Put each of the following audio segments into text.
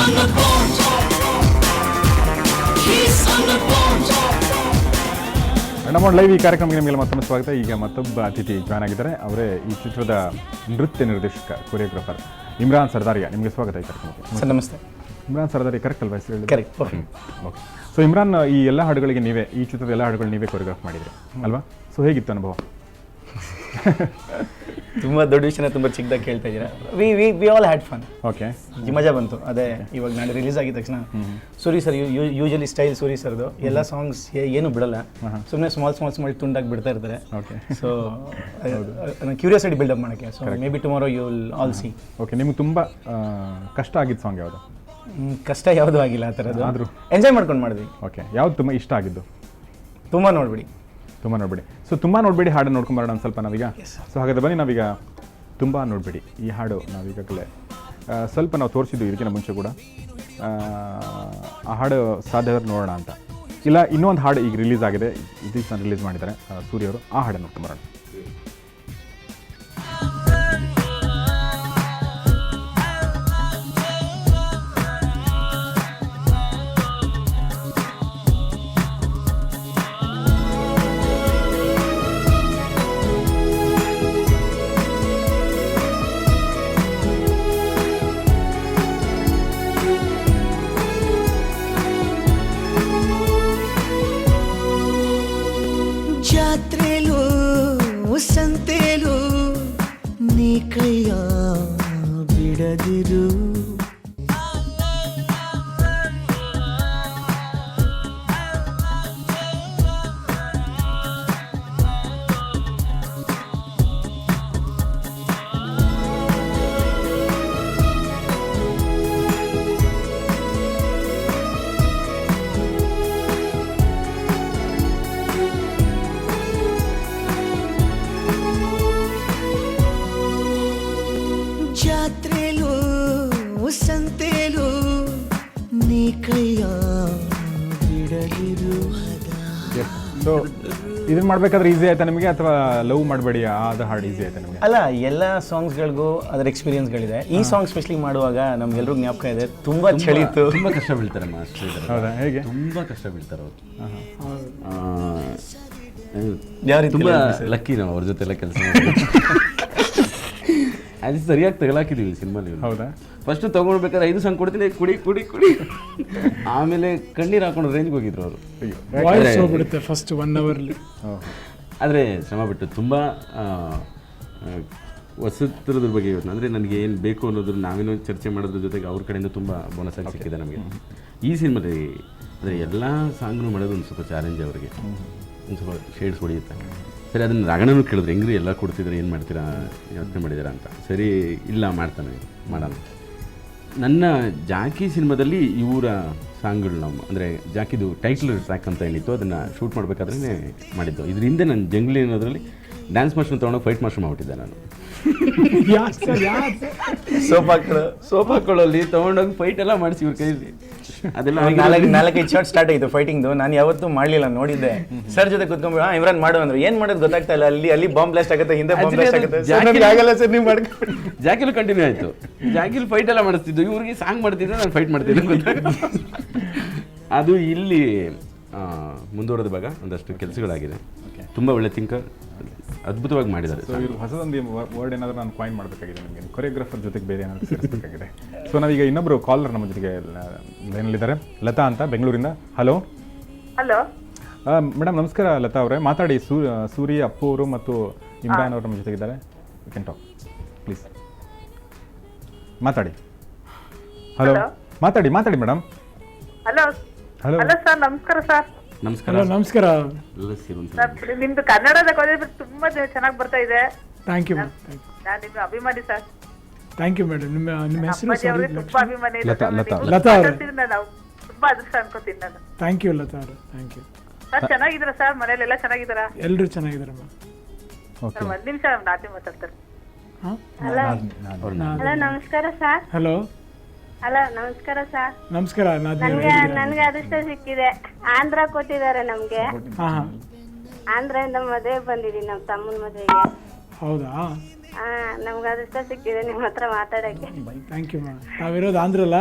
on the board. He's on the board. ನಮ್ಮ live ಈ ಕಾರ್ಯಕ್ರಮಕ್ಕೆ ನಿಮಗೆ ಮತ್ತೊಮ್ಮೆ ಸ್ವಾಗತ. ಈಗ ಮತ್ತೊಬ್ಬ ಅತಿಥಿ ಜಾಯ್ನ್ ಆಗಿದ್ದಾರೆ. ಅವರೇ ಈ ಚಿತ್ರದ ನೃತ್ಯ ನಿರ್ದೇಶಕ, ಕೊರಿಯೋಗ್ರಾಫರ್ ಇಮ್ರಾನ್ ಸರ್ದಾರಿಯಾ. ನಿಮಗೆ ಸ್ವಾಗತ ಈ ಕಾರ್ಯಕ್ರಮಕ್ಕೆ. ಸರ್ ನಮಸ್ತೆ. ಇಮ್ರಾನ್ ಸರ್ದಾರಿ ಕರೆಕ್ಟ್ ಅಲ್ವಾ ಹೆಸರು ಹೇಳಿ? ಕರೆಕ್ಟ್. ಓಕೆ. ಸೊ ಇಮ್ರಾನ್, ಈ ಎಲ್ಲ ಹಾಡುಗಳಿಗೆ ನೀವೇ, ಈ ಚಿತ್ರದ ಎಲ್ಲ ಹಾಡುಗಳು ನೀವೇ ಕೊರಿಯೋಗ್ರಾಫ್ ಮಾಡಿದ್ರಿ ಅಲ್ವಾ? ಸೊ ಹೇಗಿತ್ತು ಅನುಭವ? ತುಂಬ ದೊಡ್ಡ ವಿಷಯನ ತುಂಬ ಚಿಕ್ಕದಾಗಿ ಕೇಳ್ತಾ ಇದ್ದೀರಾ. We all had fun. Okay. ಮಜಾ ಬಂತು. ಅದೇ ಇವಾಗ ನಾಳೆ ರಿಲೀಸ್ ಆಗಿದ ತಕ್ಷಣ Suri sir usually style Suri ಸರ್ದು ಎಲ್ಲ ಸಾಂಗ್ಸ್ ಏನು ಬಿಡಲ್ಲ, ಸುಮ್ಮನೆ ಸ್ಮಾಲ್ ತುಂಡಾಗಿ ಬಿಡ್ತಾ ಇರ್ತಾರೆ. ಓಕೆ. ಸೊ ಕ್ಯೂರಿಯಾಸಿಟಿ ಬಿಲ್ಡಪ್ ಮಾಡೋಕ್ಕೆ. So maybe tomorrow you will all see. Okay. ನಿಮ್ಗೆ ತುಂಬ ಕಷ್ಟ ಆಗಿದ್ದು ಸಾಂಗ್ ಯಾವುದು? ಕಷ್ಟ ಯಾವುದೂ ಆಗಿಲ್ಲ ಆ ಥರದ್ದು. ಆದರೂ ಎಂಜಾಯ್ ಮಾಡ್ಕೊಂಡು ಮಾಡಿದ್ವಿ. ಓಕೆ. ಯಾವ್ದು ತುಂಬ ಇಷ್ಟ ಆಗಿದ್ದು? ತುಂಬ ನೋಡ್ಬಿಡಿ. ತುಂಬ ನೋಡ್ಬೇಡಿ. ಸೊ ತುಂಬ ನೋಡ್ಬೇಡಿ ಹಾಡು ನೋಡ್ಕೊಂಬರೋಣ ಒಂದು ಸ್ವಲ್ಪ ನಾವೀಗ. ಸೊ ಹಾಗಾದ್ರೆ ಬನ್ನಿ ನಾವೀಗ ತುಂಬ ನೋಡ್ಬೇಡಿ ಈ ಹಾಡು ನಾವೀಗಾಗಲೇ ಸ್ವಲ್ಪ ನಾವು ತೋರಿಸಿದ್ದು ಇದಕ್ಕಿಂತ ಮುಂಚೆ ಕೂಡ. ಆ ಹಾಡು ಸಾಧ್ಯವಾದ್ರೆ ನೋಡೋಣ ಅಂತ. ಇಲ್ಲ ಇನ್ನೊಂದು ಹಾಡು ಈಗ ರಿಲೀಸ್ ಆಗಿದೆ, ಇದೀಗ ರಿಲೀಸ್ ಮಾಡಿದ್ದಾರೆ ಸೂರ್ಯವರು. ಆ ಹಾಡು ನೋಡ್ಕೊಂಬರೋಣ. ಜಾತ್ರೆಲು ಸಂತೆಲು ನೀ ಕೈಯ ಬಿಡದಿರು, ಜಾತ್ರೆಲು ಸಂತೆಲು ನೀ ಕೈಯ ಬಿಡದಿರು. ಸೊ ಇದನ್ನ ಮಾಡ್ಬೇಕಾದ್ರೆ ಈಸಿ ಆಯ್ತಾ ನಿಮಗೆ, ಅಥವಾ ಲವ್ ಮಾಡಬೇಡಿ ಆದ ಹಾಡು ಈಸಿ ಆಯ್ತಾ ನಿಮಗೆ? ಅಲ್ಲ, ಎಲ್ಲ ಸಾಂಗ್ಸ್ಗಳಿಗೂ ಅದರ ಎಕ್ಸ್ಪೀರಿಯನ್ಸ್ಗಳಿದೆ. ಈ ಸಾಂಗ್ ಸ್ಪೆಷಲಿ ಮಾಡುವಾಗ ನಮ್ಗೆಲ್ರಿಗೂ ಜ್ಞಾಪಕ ಇದೆ, ತುಂಬ ಚಳಿ ಇತ್ತು. ತುಂಬ ಕಷ್ಟ ಬೀಳ್ತಾರೆ ಮಾಸ್ಟರ್. ಹೌದಾ? ಹೇಗೆ? ತುಂಬ ಕಷ್ಟ ಬೀಳ್ತಾರೆ ಅವರು. ಯಾವ ರೀತಿ? ತುಂಬ ಲಕ್ಕಿ ನಾವು ಅವ್ರ ಜೊತೆ ಎಲ್ಲ ಕೆಲಸ ಅದು ಸರಿಯಾಗಿ ತಗಲಾಕಿದ್ದೀವಿ ಸಿನಿಮಾಲಿ. ಹೌದಾ? ಫಸ್ಟ್ ತೊಗೊಳ್ಬೇಕಾದ್ರೆ 5 ಸಾಂಗ್ ಕೊಡ್ತೀನಿ, ಕುಡಿ ಕುಡಿ ಕುಡಿ, ಆಮೇಲೆ ಕಣ್ಣೀರು ಹಾಕೊಂಡು ರೇಂಜ್ಗೆ ಹೋಗಿದ್ರು ಅವರು. ಹೋಗ್ಬಿಡುತ್ತೆ ಫಸ್ಟ್ 1 ಅವರ್ಲಿ. ಆದರೆ ಶ್ರಮ ಬಿಟ್ಟು ತುಂಬ ಹೊಸತ್ರದ್ರ ಬಗ್ಗೆ ಇವತ್ತು ಅಂದರೆ ನನಗೆ ಏನು ಬೇಕು ಅನ್ನೋದ್ರ ನಾವೇನೋ ಚರ್ಚೆ ಮಾಡೋದ್ರ ಜೊತೆಗೆ ಅವ್ರ ಕಡೆಯಿಂದ ತುಂಬ ಬೋನಸ್ ಆಗಿ ಸಿಕ್ಕಿದೆ ನಮಗೆ ಈ ಸಿನಿಮಾದಲ್ಲಿ. ಅಂದರೆ ಎಲ್ಲ ಸಾಂಗ್ನು ಮಾಡೋದು ಒಂದು ಸ್ವಲ್ಪ ಚಾಲೆಂಜ್ ಅವರಿಗೆ, ಒಂದು ಸ್ವಲ್ಪ ಶೇಡ್ಸ್ ಹೊಡೆಯುತ್ತೆ. ಸರಿ, ಅದನ್ನು ರಾಗಣ್ಣನೂ ಕೇಳಿದ್ರು, ಹೆಂಗ್ರಿ ಎಲ್ಲ ಕೊಡ್ತಿದ್ರೆ ಏನು ಮಾಡ್ತೀರಾ, ಯೋಚನೆ ಮಾಡಿದ್ದೀರಾ ಅಂತ. ಸರಿ, ಇಲ್ಲ ಮಾಡ್ತಾನೆ ಮಾಡೋಣ. ನನ್ನ ಜಾಕಿ ಸಿನಿಮಾದಲ್ಲಿ ಇವರ ಸಾಂಗ್ಗಳು ನಾವು ಅಂದರೆ ಜಾಕಿದು ಟೈಟ್ಲ್ ಟ್ರ್ಯಾಕ್ ಅಂತ ಏನಿತ್ತು ಅದನ್ನು ಶೂಟ್ ಮಾಡಬೇಕಾದ್ರೆ ಮಾಡಿದ್ದು. ಇದರಿಂದ ನಾನು ಜಂಗ್ಲಿ ಅನ್ನೋದ್ರಲ್ಲಿ ಡ್ಯಾನ್ಸ್ ಮಾಸ್ಟರ್ ತೊಗೊಂಡೋಗಿ ಫೈಟ್ ಮಾಸ್ಟರ್ ಮಾಡಿಬಿಟ್ಟಿದ್ದೆ ನಾನು. ಸೋಪ್ ಹಾಕೊಳ್ಳೋಲ್ಲಿ ತೊಗೊಂಡೋಗಿ ಫೈಟ್ ಎಲ್ಲ ಮಾಡಿಸಿ ಇವ್ರ ಕೈಯಲ್ಲಿ. ಅದೆಲ್ಲ 4-5 ಶಾರ್ಟ್ ಸ್ಟಾರ್ಟ್ ಆಯಿತು ಫೈಟಿಂಗ್ದು. ನಾನು ಯಾವತ್ತೂ ಮಾಡಲಿಲ್ಲ, ನೋಡಿದ್ದೆ. ಸರ್ ಜೊತೆ ಕುತ್ಕೊಂಡ್ಬಿಡ ಇಮ್ರಾನ್ ಮಾಡು ಅಂದ್ರೆ ಏನು ಮಾಡೋದು ಗೊತ್ತಾಗ್ತಾ ಇಲ್ಲ. ಅಲ್ಲಿ ಬಾಂಬ್ ಬ್ಲಾಸ್ಟ್ ಆಗುತ್ತೆ, ಹಿಂದೆ ಬಾಂಬ್ ಬ್ಲಾಸ್ಟ್ ಆಗುತ್ತೆ. ಆಗಲ್ಲ ಸರ್, ನೀವು ಮಾಡ್ಕೊಂಡು ಜಾಕಿಲ್ ಕಂಟಿನ್ಯೂ ಆಯಿತು. ಜಾಕಿಲ್ ಫೈಟ್ ಎಲ್ಲ ಮಾಡಿಸ್ತಿದ್ದು, ಇವ್ರಿಗೆ ಸಾಂಗ್ ಮಾಡ್ತಿದ್ದೆ, ನಾನು ಫೈಟ್ ಮಾಡ್ತಿದ್ದೆ ಗೊತ್ತಾಗ. ಅದು ಇಲ್ಲಿ ಮುಂದುವರೆದ ಭಾಗ ಒಂದಷ್ಟು ಕೆಲಸಗಳಾಗಿದೆ. ತುಂಬ ಒಳ್ಳೆ ಥಿಂಕರ್, ಅದ್ಭುತವಾಗಿ ಮಾಡಿದ್ದಾರೆ. ಸೊ ಇವರು ಹೊಸದೊಂದು ವರ್ಡ್ ಏನಾದರೂ ನಾನು ಕಾಯಿನ್ ಮಾಡಬೇಕಾಗಿದೆ ನಿಮಗೆ, ಕೊರಿಯೋಗ್ರಾಫರ್ ಜೊತೆಗೆ ಬೇರೆ ಏನಾದರೂ ಸೇರಿಸಬೇಕಾಗಿದೆ. ಸೊ ನಾವೀಗ ಇನ್ನೊಬ್ಬರು ಕಾಲರ್ ನಮ್ಮ ಜೊತೆಗೆ ಲೈನಲ್ಲಿದ್ದಾರೆ, ಲತಾ ಅಂತ ಬೆಂಗಳೂರಿಂದ. ಹಲೋ. ಹಲೋ ಮೇಡಮ್ ನಮಸ್ಕಾರ ಲತಾ ಅವರೇ. ಮಾತಾಡಿ. ಸೂರಿ, ಅಪ್ಪು ಅವರು ಮತ್ತು ಇಮ್ರಾನ್ ಅವರು ನಮ್ಮ ಜೊತೆಗಿದ್ದಾರೆ. You can talk please. ಮಾತಾಡಿ. ಹಲೋ, ಮಾತಾಡಿ madam. Hello hello hello sir, ನಮಸ್ಕಾರ ಸರ್. ನಮಸ್ಕಾರ. ನಮಸ್ಕಾರ. ಸರ್, ನಿಮ್ದು ಕನ್ನಡದ ಕೊರಿಯೋಗ್ರಫಿ ತುಂಬಾ ಚೆನ್ನಾಗಿ ಬರ್ತಾ ಇದೆ. Thank you. ನಾನು ನಿಮ್ಮ ಅಭಿಮಾನಿ ಸರ್. Thank you madam. ನಿಮ್ಮ ಹೆಸರು? ಅವ್ರಿಗೆ ತುಂಬಾ ಅಭಿಮಾನಿ ಇದೆ. ಲತಾ ಅವರೇ. ನಾವು ತುಂಬಾ ಅದೃಷ್ಟ ಅನ್ಕೋತೀನಿ ನಾನು. ಥ್ಯಾಂಕ್ ಯು ಲತಾ ಅವರೇ, ಥ್ಯಾಂಕ್ ಯು. ಸರ್ ಚೆನ್ನಾಗಿದ್ದೀರಾ ಸರ್? ಮನೇಲೆಲ್ಲ ಚೆನ್ನಾಗಿದ್ದಾರಾ? ಎಲ್ಲರೂ ಚೆನ್ನಾಗಿದ್ದಾರೆ ಮ್ಯಾಮ್. ಓಕೆ. ಒಂದ್ ನಿಮಿಷ ನಾಟಿ ಮಾತಾಡ್ತಾರೆ. ಹಲೋ ನಮಸ್ಕಾರ ಸರ್. ಹಲೋ ಹಲೋ ನಮಸ್ಕಾರ ಸರ್. ನಮಸ್ಕಾರ. ನನ್ಗೆ ಅದೃಷ್ಟ ಸಿಕ್ಕಿದೆ. ಆಂಧ್ರ ಕೊಟ್ಟಿದ್ದಾರೆ ನಮ್ಗೆ. ಆಂಧ್ರದಿಂದ ಮದುವೆ ಬಂದಿದ್ದೀನಿ, ನಮ್ಮ ತಮ್ಮನ ಮದುವೆಗೆ. ಹೌದಾ? ನಮ್ಗೆ ಅದೃಷ್ಟ ಸಿಕ್ಕಿದೆ ನಿಮ್ಮ ಹತ್ರ ಮಾತಾಡಕ್ಕೆ. Thank you ma'am. ನಾವಿರೋದು ಆಂಧ್ರ ಅಲ್ಲ?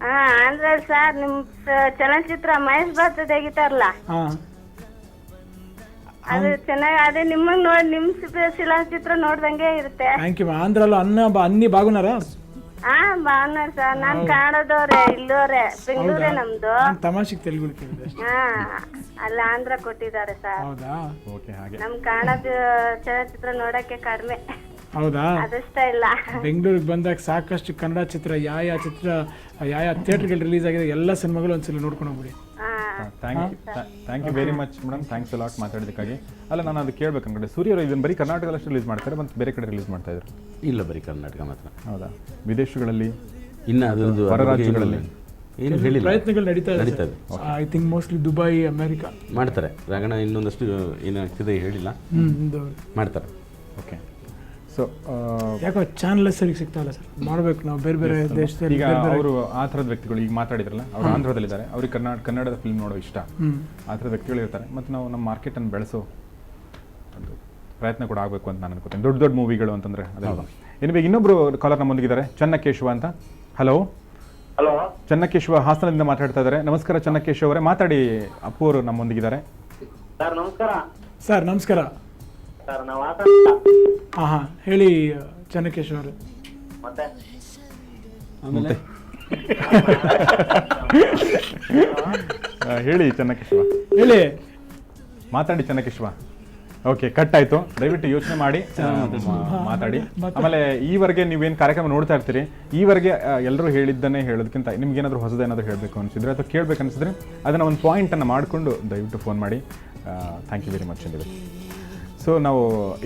ಹಾ ಆಂಧ್ರ ಸರ್ ನಿಮ್ ಚಲನಚಿತ್ರ ಮಹೇಶ್ ಭಟ್ ತೆಗಿತಾರಲ್ಲ ಹಾ ಅದು ಚೆನ್ನಾಗಿ ಅದೇ ನಿಮ್ಮಂಗ್ ನೋಡ್ ನಿಮ್ ಚಲನಚಿತ್ರ ನೋಡ್ದಂಗೆ ಇರುತ್ತೆ. ಥ್ಯಾಂಕ್ ಯು ಆಂಧ್ರಲ್ಲೂ ಅನ್ನಿ ಬಾಗುನಾರ ಹಾ ಭಾವನಾ ಸರ್ ನಾನ್ ಕನ್ನಡದವ್ರೆ ಇಲ್ಲೋರೆ ಬೆಂಗಳೂರೇ ನಮ್ದು. ತಮಾಷೆಗೆ ತೆಲುಗು ಕೇಳಿದೆ ಅಷ್ಟೇ. ಹಾ ಅಲ್ಲಿ ಆಂಧ್ರ ಕೊಟ್ಟಿದ್ದಾರೆ ಸರ್. ಹೌದಾ ಓಕೆ ಹಾಗೆ ನಮ್ ಕನ್ನಡ ಚಲನಚಿತ್ರ ನೋಡಕ್ಕೆ ಕಡಿಮೆ, ಹೌದಾ ಅದಷ್ಟ ಇಲ್ಲ. ಬೆಂಗಳೂರಿಗೆ ಬಂದಾಗ ಸಾಕಷ್ಟು ಕನ್ನಡ ಚಿತ್ರ ಯಾವ ಥಿಯೇಟರ್ಗಳು ರಿಲೀಸ್ ಆಗಿದೆ ಎಲ್ಲ ಸಿನಿಮಾಗಳು ಒಂದ್ಸಲ ನೋಡ್ಕೊಂಡು ಹೋಗ್ಬಿಡಿ. Thank you very much madam, thanks a lot ಮಾತಾಡೋದಕ್ಕಾಗಿ. ಅಲ್ಲ ನಾನು ಅದು ಕೇಳ್ಬೇಕು ಅನ್ಕೊಂಡೆ, ಸೂರ್ಯರು ಇದನ್ನು ಬರೀ ಕರ್ನಾಟಕದಲ್ಲಿ ಅಷ್ಟು ರಿಲೀಸ್ ಮಾಡ್ತಾರೆ ಮತ್ತು ಬೇರೆ ಕಡೆ ರಿಲೀಸ್ ಮಾಡ್ತಾ ಇದ್ರು? ಇಲ್ಲ, ಬರೀ ಕರ್ನಾಟಕ ಮಾತ್ರ. ಹೌದಾ? ವಿದೇಶಗಳಲ್ಲಿ ಇನ್ನು ಅದೊಂದು ಹೊರ ರಾಜ್ಯಗಳಲ್ಲಿ ಏನು ಹೇಳಿಲ್ಲ, ಪ್ರಯತ್ನಗಳು ನಡೀತಾ ನಡೀತದೆ. I think mostly Dubai, America ಮಾಡ್ತಾರೆ. ರಾಗಣ ಇನ್ನೊಂದಷ್ಟು ಏನಾಗ್ತಿದೆ ಹೇಳಿಲ್ಲ, ಮಾಡ್ತಾರೆ. ಓಕೆ. ಸೊ ಯಾಕೋ ಚಾನಲ್ ಸರಿಗೆ ಸಿಗ್ತಾ ಇಲ್ಲ ಸರ್, ಮಾಡಬೇಕು ನಾವು ಬೇರೆ ಬೇರೆ ದೇಶದಲ್ಲಿ. ಈಗ ಅವರು ಆ ಥರದ ವ್ಯಕ್ತಿಗಳು ಈಗ ಮಾತಾಡಿದ್ರಲ್ಲ, ಅವರು ಆಂಧ್ರದಲ್ಲಿದ್ದಾರೆ, ಅವ್ರಿಗೆ ಕನ್ನಡದ ಫಿಲ್ಮ್ ನೋಡೋ ಇಷ್ಟ, ಆ ಥರದ ವ್ಯಕ್ತಿಗಳು ಇರ್ತಾರೆ. ಮತ್ತು ನಾವು ನಮ್ಮ ಮಾರ್ಕೆಟನ್ನು ಬೆಳೆಸೋ ಒಂದು ಪ್ರಯತ್ನ ಕೂಡ ಆಗಬೇಕು ಅಂತ ನಾನು ಅನ್ಕೋತೀನಿ, ದೊಡ್ಡ ದೊಡ್ಡ ಮೂವಿಗಳು ಅಂತಂದರೆ ಅದೆಲ್ಲ. ಇನ್ನು ಇನ್ನೊಬ್ಬರು ಕಾಲರ್ ನಮ್ಮೊಂದಿಗಿದ್ದಾರೆ, ಚನ್ನಕೇಶವ ಅಂತ. ಹಲೋ ಹಲೋ, ಚನ್ನಕೇಶವ ಹಾಸನದಿಂದ ಮಾತಾಡ್ತಾ ಇದ್ದಾರೆ. ನಮಸ್ಕಾರ ಚನ್ನಕೇಶವ ಅವರೇ, ಮಾತಾಡಿ. ಅಪ್ಪು ಅವರು ನಮ್ಮೊಂದಿಗಿದ್ದಾರೆ. ಸರ್ ನಮಸ್ಕಾರ. ಸರ್ ನಮಸ್ಕಾರ. ಸರ್ ನಾವು ಹಾಂ ಹೇಳಿ ಚನ್ನಕೇಶವ ಅವರೇ. ಮತ್ತೆ ಹೇಳಿ ಚನ್ನಕೇಶವ, ಹೇಳಿ ಮಾತಾಡಿ ಚನ್ನಕೇಶವ. ಓಕೆ, ಕಟ್ ಆಯ್ತು. ದಯವಿಟ್ಟು ಯೋಚನೆ ಮಾಡಿ ಮಾತಾಡಿ. ಆಮೇಲೆ ಈವರೆಗೆ ನೀವೇನು ಕಾರ್ಯಕ್ರಮ ನೋಡ್ತಾ ಇರ್ತೀರಿ, ಈವರೆಗೆ ಎಲ್ಲರೂ ಹೇಳಿದ್ದನ್ನೇ ಹೇಳೋದಕ್ಕಿಂತ ನಿಮ್ಗೇನಾದರೂ ಹೊಸದೇನಾದರೂ ಹೇಳಬೇಕು ಅನಿಸಿದ್ರೆ ಅಥವಾ ಕೇಳಬೇಕು ಅನಿಸಿದ್ರೆ ಅದನ್ನು ಒಂದು ಪಾಯಿಂಟನ್ನು ಮಾಡಿಕೊಂಡು ದಯವಿಟ್ಟು ಫೋನ್ ಮಾಡಿ. ಥ್ಯಾಂಕ್ ಯು ವೆರಿ ಮಚ್ ಅಂದಿದೆ. ಸೊ ನಾವು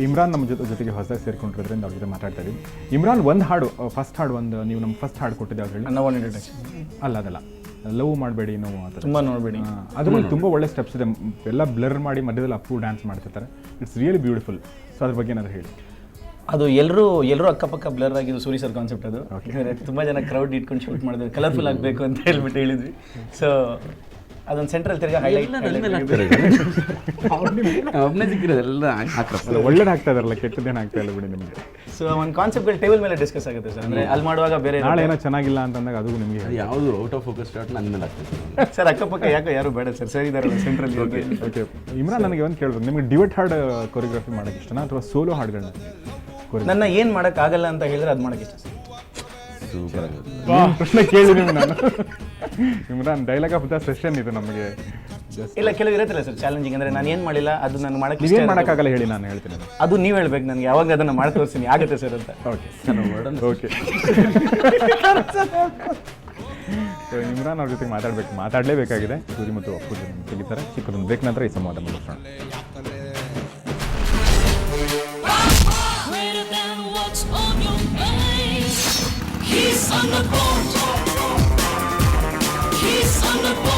ಇಮ್ರಾನ್ ನಮ್ಮ ಜೊತೆಗೆ ಹೊಸದಾಗಿ ಸೇರ್ಕೊಂಡಿರೋದ್ರಿಂದ ಅವ್ರ ಜೊತೆ ಮಾತಾಡ್ತಾ ಇದ್ದೀವಿ. ಇಮ್ರಾನ್, ಒಂದು ಹಾಡು, ಫಸ್ಟ್ ಹಾಡು ಒಂದು ನೀವು ನಮ್ಮ ಫಸ್ಟ್ ಹಾಡು ಕೊಟ್ಟಿದ್ದೆ ಅವ್ರು ಹೇಳಿ. ಅಲ್ಲ ಅದಲ್ಲ, ಲವ್ ಮಾಡಬೇಡಿ ನೋವು ಅಂತ ತುಂಬ ನೋಡಬೇಡಿ. ಅದ್ರಲ್ಲಿ ತುಂಬ ಒಳ್ಳೆ ಸ್ಟೆಪ್ಸ್ ಇದೆ, ಎಲ್ಲ ಬ್ಲರ್ ಮಾಡಿ ಮಧ್ಯದಲ್ಲಿ ಅಪ್ಪು ಡ್ಯಾನ್ಸ್ ಮಾಡ್ತಿರ್ತಾರೆ. It's really beautiful. ಸೊ ಅದ್ರ ಬಗ್ಗೆ ಏನಾದ್ರು ಹೇಳಿ. ಅದು ಎಲ್ಲರೂ ಅಕ್ಕಪಕ್ಕ ಬ್ಲರ್ ಆಗಿದ್ದು ಸೂರಿ ಸರ್ ಕಾನ್ಸೆಪ್ಟ್ ಅದು. ತುಂಬ ಜನ ಕ್ರೌಡ್ ಇಟ್ಕೊಂಡು ಶೂಟ್ ಮಾಡಿದ್ರು, ಕಲರ್ಫುಲ್ ಆಗಬೇಕು ಅಂತ ಹೇಳ್ಬಿಟ್ಟು ಹೇಳಿದ್ವಿ. ಸೊ ಅದೊಂದು ಸೆಂಟ್ರಲ್ ತಿರ್ಗಾ ಹೈಲೈಟ್ ಒಬ್ಬನೇ ಸಿಕ್ಕಿರೋದೆಲ್ಲ ಹಾಕ್ರಪ್ಪ. ಒಳ್ಳೇದು ಆಗ್ತಾ ಇದಾರಲ್ಲ, ಕೆಟ್ಟದೇನು ಆಗ್ತಾ ಇಲ್ಲ ಬಿಡಿ ನಿಮಗೆ. ಸೊ ಒಂದು ಕಾನ್ಸೆಪ್ಟ್ಗಳು ಟೇಬಲ್ ಮೇಲೆ ಡಿಸ್ಕಸ್ ಆಗುತ್ತೆ ಸರ್. ಅಂದರೆ ಅಲ್ಲಿ ಮಾಡುವಾಗ ಬೇರೆ ನಾಳೆ ಏನೋ ಚೆನ್ನಾಗಿಲ್ಲ ಅಂತಂದಾಗ ಅದು ನಿಮಗೆ ಯಾವುದು ಔಟ್ ಆಫ್ ಫೋಕಸ್ ಸ್ಟಾರ್ಟ್ ನನ್ನ ಮೇಲೆ ಆಗ್ತದೆ ಸರ್. ಅಕ್ಕಪಕ್ಕ ಯಾಕೋ ಯಾರು ಬೇಡ ಸರ್, ಸರಿ ಇದಾರಲ್ಲ ಸೆಂಟ್ರಲ್. ಓಕೆ. ಇಮ್ರಾನ್, ನನಗೆ ಒಂದು ಕೇಳ್ಬೇಕು, ನಿಮಗೆ ಡಿವೈಟ್ ಹಾಡು ಕೊರಿಯೋಗ್ರಫಿ ಮಾಡೋಕ್ಕೆ ಇಷ್ಟನಾ ಅಥವಾ ಸೋಲೋ ಹಾಡುಗಳನ್ನ? ನನ್ನ ಏನು ಮಾಡೋಕ್ಕಾಗಲ್ಲ ಅಂತ ಹೇಳಿದ್ರೆ ಅದು ಮಾಡೋಕ್ಕೆ ಇಷ್ಟ ಸರ್. ಸೂಪರ್ ಆಗುತ್ತೆ. ಪ್ರಶ್ನೆ ಕೇಳಿದ್ದೀನಿ ನಾನು. Imran, dialogue of the session ಇದು ನಮಗೆ. ಇಲ್ಲ, ಕೆಲವು ಇರುತ್ತಲ್ಲ ಸರ್ ಚಾಲೆಂಜಿಂಗ್, ಅಂದರೆ ನಾನು ಏನು ಮಾಡಿಲ್ಲ ಅದು ನಾನು ಮಾಡೋಕ್ಕೆ ಇಷ್ಟ. ನೀವೇನು ಮಾಡೋಕ್ಕಾಗಲ್ಲ ಹೇಳಿ, ನಾನು ಹೇಳ್ತೀನಿ. ಅದು ನೀವು ಹೇಳ್ಬೇಕು ನನಗೆ, ಯಾವಾಗ ಅದನ್ನು ಮಾಡಿ ತೋರಿಸ್ತೀನಿ ಆಗುತ್ತೆ ಸರ್ ಅಂತ. Okay okay. ಸೊ ಇಮ್ರಾನ್ ಅವ್ರ ಜೊತೆಗೆ ಮಾತಾಡಲೇಬೇಕಾಗಿದೆ. ಸೂರಿ ಮತ್ತು ಅಪ್ಪು ತೆಗಿತಾರೆ. ಚಿಕ್ಕದೊಂದು ಬ್ರೇಕ್ ನಂತರ ಈ ಸಂವಾದ ಮುಗಿಸೋಣ. Greater than what's on your mind. He's on the board. He's on the board.